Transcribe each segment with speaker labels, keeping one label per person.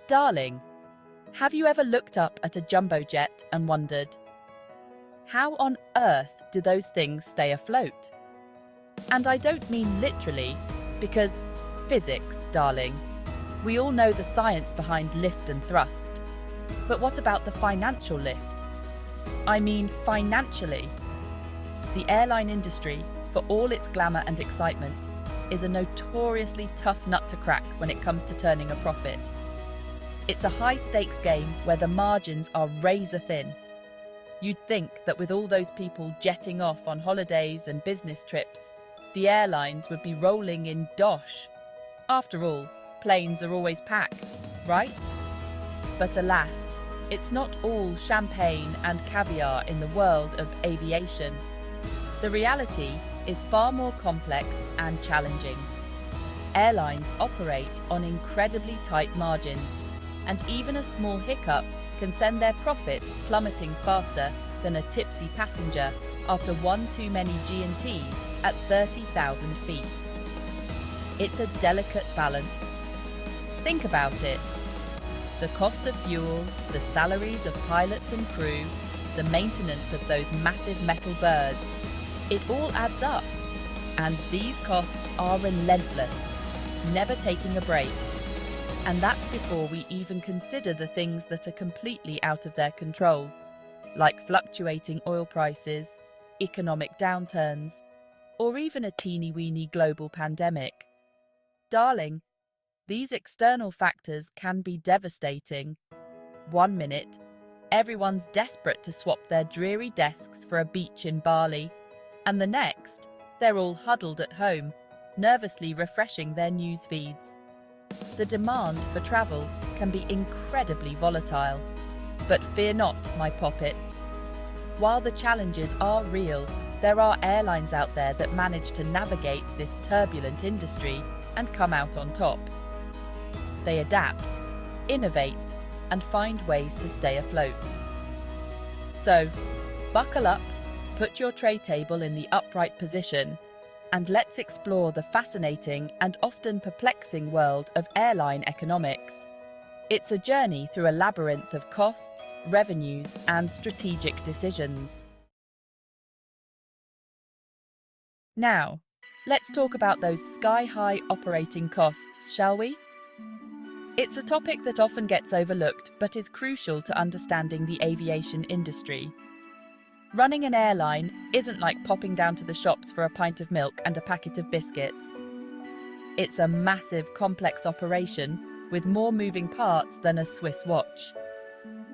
Speaker 1: Darling, have you ever looked up at a jumbo jet and wondered, how on earth do those things stay afloat? And I don't mean literally, because physics, darling. We all know the science behind lift and thrust. But what about the financial lift? I mean financially. The airline industry, for all its glamour and excitement, is a notoriously tough nut to crack when it comes to turning a profit. It's a high-stakes game where the margins are razor thin. You'd think that with all those people jetting off on holidays and business trips, the airlines would be rolling in dosh. After all, planes are always packed, right? But alas, it's not all champagne and caviar in the world of aviation. The reality is far more complex and challenging. Airlines operate on incredibly tight margins, and even a small hiccup can send their profits plummeting faster than a tipsy passenger after one too many G&Ts at 30,000 feet. It's a delicate balance. Think about it. The cost of fuel, the salaries of pilots and crew, the maintenance of those massive metal birds, it all adds up. And these costs are relentless, never taking a break. And that's before we even consider the things that are completely out of their control, like fluctuating oil prices, economic downturns, or even a teeny-weeny global pandemic. Darling, these external factors can be devastating. One minute, everyone's desperate to swap their dreary desks for a beach in Bali, and the next, they're all huddled at home, nervously refreshing their news feeds. The demand for travel can be incredibly volatile. But fear not, my poppets. While the challenges are real, there are airlines out there that manage to navigate this turbulent industry and come out on top. They adapt, innovate, and find ways to stay afloat. So, buckle up, put your tray table in the upright position, and let's explore the fascinating and often perplexing world of airline economics. It's a journey through a labyrinth of costs, revenues, and strategic decisions. Now, let's talk about those sky-high operating costs, shall we? It's a topic that often gets overlooked but is crucial to understanding the aviation industry. Running an airline isn't like popping down to the shops for a pint of milk and a packet of biscuits. It's a massive, complex operation with more moving parts than a Swiss watch.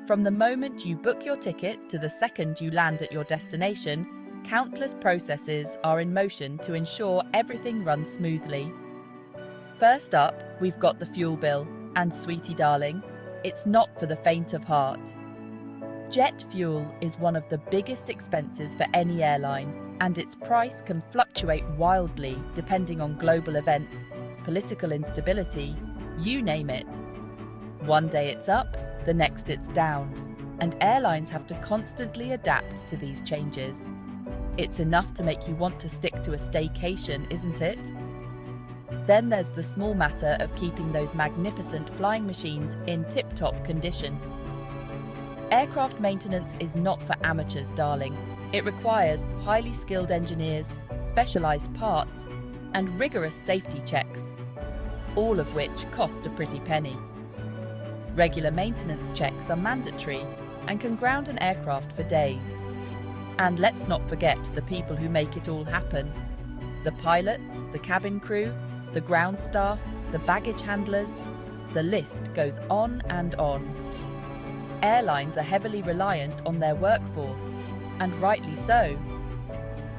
Speaker 1: From the moment you book your ticket to the second you land at your destination, countless processes are in motion to ensure everything runs smoothly. First up, we've got the fuel bill, and sweetie darling, it's not for the faint of heart. Jet fuel is one of the biggest expenses for any airline, and its price can fluctuate wildly depending on global events, political instability, you name it. One day it's up, the next it's down, and airlines have to constantly adapt to these changes. It's enough to make you want to stick to a staycation, isn't it? Then there's the small matter of keeping those magnificent flying machines in tip-top condition. Aircraft maintenance is not for amateurs, darling. It requires highly skilled engineers, specialized parts, and rigorous safety checks, all of which cost a pretty penny. Regular maintenance checks are mandatory and can ground an aircraft for days. And let's not forget the people who make it all happen. The pilots, the cabin crew, the ground staff, the baggage handlers, the list goes on and on. Airlines are heavily reliant on their workforce, and rightly so.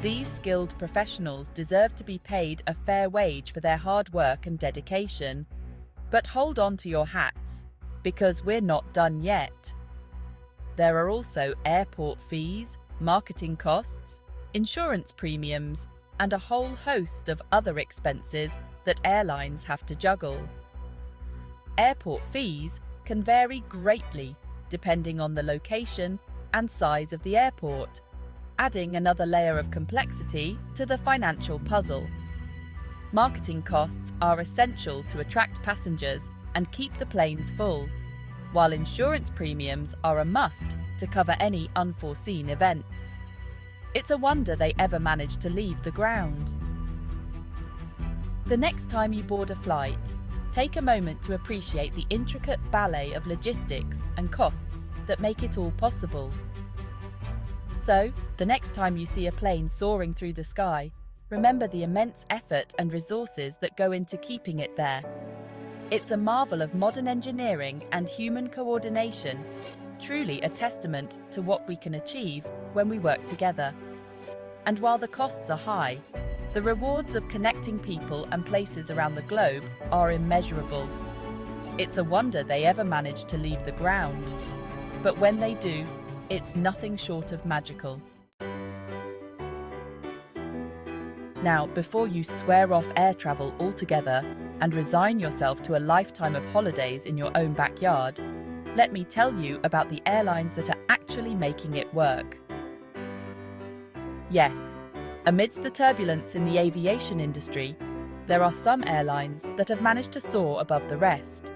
Speaker 1: These skilled professionals deserve to be paid a fair wage for their hard work and dedication. But hold on to your hats, because we're not done yet. There are also airport fees, marketing costs, insurance premiums, and a whole host of other expenses that airlines have to juggle. Airport fees can vary greatly depending on the location and size of the airport, adding another layer of complexity to the financial puzzle. Marketing costs are essential to attract passengers and keep the planes full, while insurance premiums are a must to cover any unforeseen events. It's a wonder they ever managed to leave the ground. The next time you board a flight, take a moment to appreciate the intricate ballet of logistics and costs that make it all possible. So, the next time you see a plane soaring through the sky, remember the immense effort and resources that go into keeping it there. It's a marvel of modern engineering and human coordination, truly a testament to what we can achieve when we work together. And while the costs are high, the rewards of connecting people and places around the globe are immeasurable. It's a wonder they ever managed to leave the ground. But when they do, it's nothing short of magical. Now, before you swear off air travel altogether and resign yourself to a lifetime of holidays in your own backyard, let me tell you about the airlines that are actually making it work. Yes, amidst the turbulence in the aviation industry, there are some airlines that have managed to soar above the rest.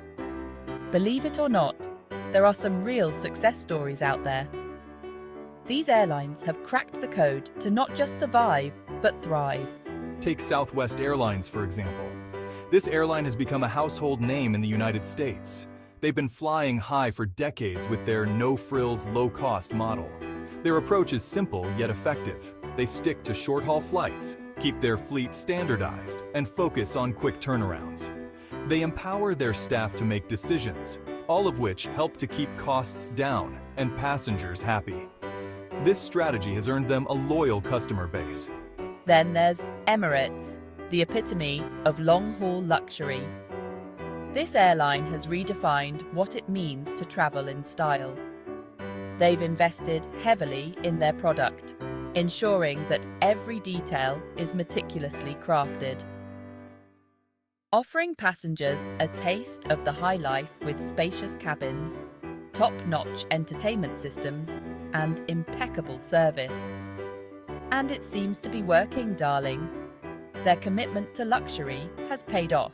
Speaker 1: Believe it or not, there are some real success stories out there. These airlines have cracked the code to not just survive, but thrive.
Speaker 2: Take Southwest Airlines, for example. This airline has become a household name in the United States. They've been flying high for decades with their no-frills, low-cost model. Their approach is simple yet effective. They stick to short-haul flights, keep their fleet standardized, and focus on quick turnarounds. They empower their staff to make decisions, all of which help to keep costs down and passengers happy. This strategy has earned them a loyal customer base.
Speaker 1: Then there's Emirates, the epitome of long-haul luxury. This airline has redefined what it means to travel in style. They've invested heavily in their product, ensuring that every detail is meticulously crafted. Offering passengers a taste of the high life with spacious cabins, top-notch entertainment systems, and impeccable service. And it seems to be working, darling. Their commitment to luxury has paid off.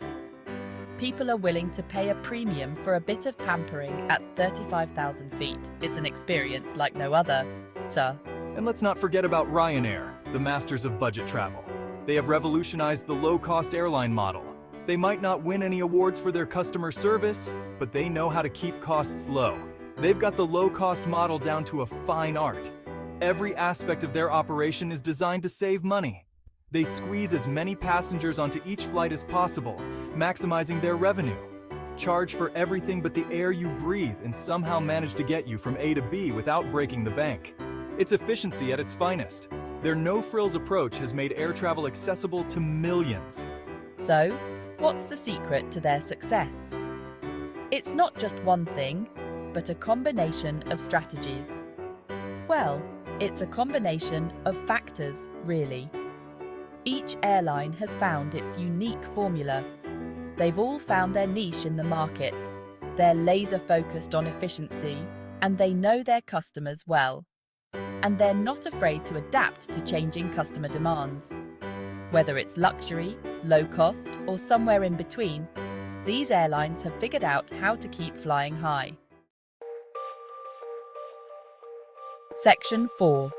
Speaker 1: People are willing to pay a premium for a bit of pampering at 35,000 feet. It's an experience like no other, sir.
Speaker 2: And let's not forget about Ryanair, the masters of budget travel. They have revolutionized the low-cost airline model. They might not win any awards for their customer service, but they know how to keep costs low. They've got the low-cost model down to a fine art. Every aspect of their operation is designed to save money. They squeeze as many passengers onto each flight as possible, maximizing their revenue. Charge for everything but the air you breathe and somehow manage to get you from A to B without breaking the bank. It's efficiency at its finest. Their no-frills approach has made air travel accessible to millions.
Speaker 1: So, what's the secret to their success? It's not just one thing, but a combination of strategies. Well, it's a combination of factors, really. Each airline has found its unique formula. They've all found their niche in the market. They're laser-focused on efficiency, and they know their customers well. And they're not afraid to adapt to changing customer demands. Whether it's luxury, low cost, or somewhere in between, these airlines have figured out how to keep flying high. Section 4.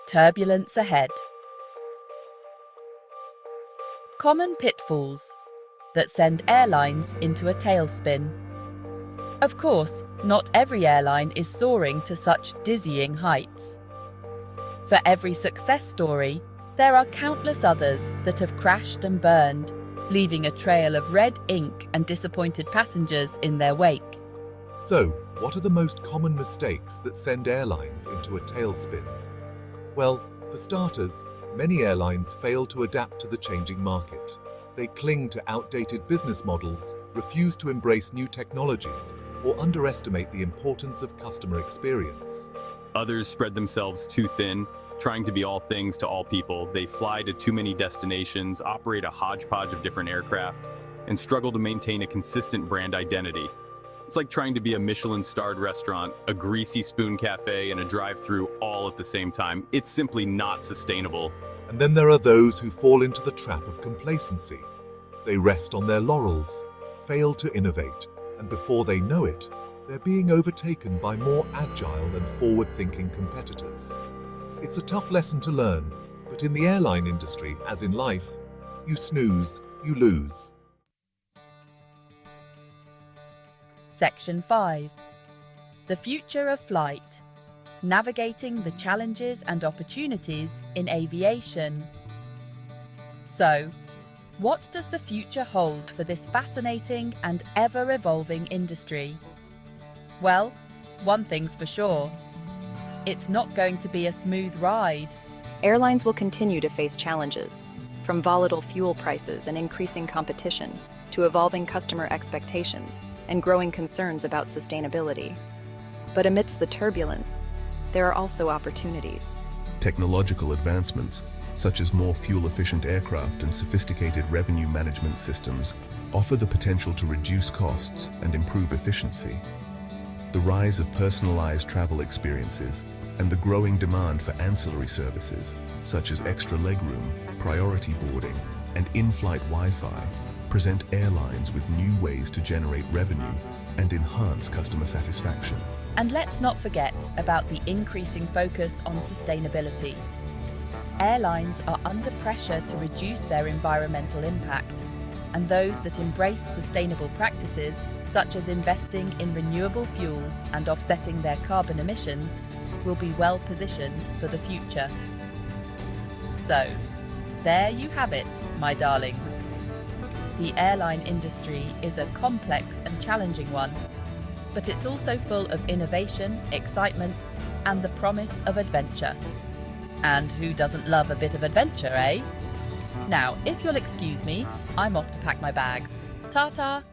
Speaker 1: Turbulence ahead. Common pitfalls that send airlines into a tailspin. Of course, not every airline is soaring to such dizzying heights. For every success story, there are countless others that have crashed and burned, leaving a trail of red ink and disappointed passengers in their wake.
Speaker 3: So, what are the most common mistakes that send airlines into a tailspin? Well, for starters, many airlines fail to adapt to the changing market. They cling to outdated business models, refuse to embrace new technologies, or underestimate the importance of customer experience.
Speaker 4: Others spread themselves too thin, trying to be all things to all people. They fly to too many destinations, operate a hodgepodge of different aircraft, and struggle to maintain a consistent brand identity. It's like trying to be a Michelin-starred restaurant, a greasy spoon cafe, and a drive-through all at the same time. It's simply not sustainable.
Speaker 3: And then there are those who fall into the trap of complacency. They rest on their laurels, fail to innovate, and before they know it, They're being overtaken by more agile and forward-thinking competitors. It's a tough lesson to learn, but in the airline industry, as in life, you snooze, you lose.
Speaker 1: Section 5. The future of flight. Navigating the challenges and opportunities in aviation. So, what does the future hold for this fascinating and ever-evolving industry? Well, one thing's for sure. It's not going to be a smooth ride.
Speaker 5: Airlines will continue to face challenges, from volatile fuel prices and increasing competition to evolving customer expectations and growing concerns about sustainability. But amidst the turbulence, there are also opportunities.
Speaker 6: Technological advancements, such as more fuel-efficient aircraft and sophisticated revenue management systems, offer the potential to reduce costs and improve efficiency. The rise of personalized travel experiences and the growing demand for ancillary services, such as extra legroom, priority boarding, and in-flight Wi-Fi, present airlines with new ways to generate revenue and enhance customer satisfaction.
Speaker 1: And let's not forget about the increasing focus on sustainability. Airlines are under pressure to reduce their environmental impact, and those that embrace sustainable practices, such as investing in renewable fuels and offsetting their carbon emissions, will be well positioned for the future. So, there you have it, my darlings. The airline industry is a complex and challenging one, but it's also full of innovation, excitement, and the promise of adventure. And who doesn't love a bit of adventure, eh? Now, if you'll excuse me, I'm off to pack my bags. Ta-ta!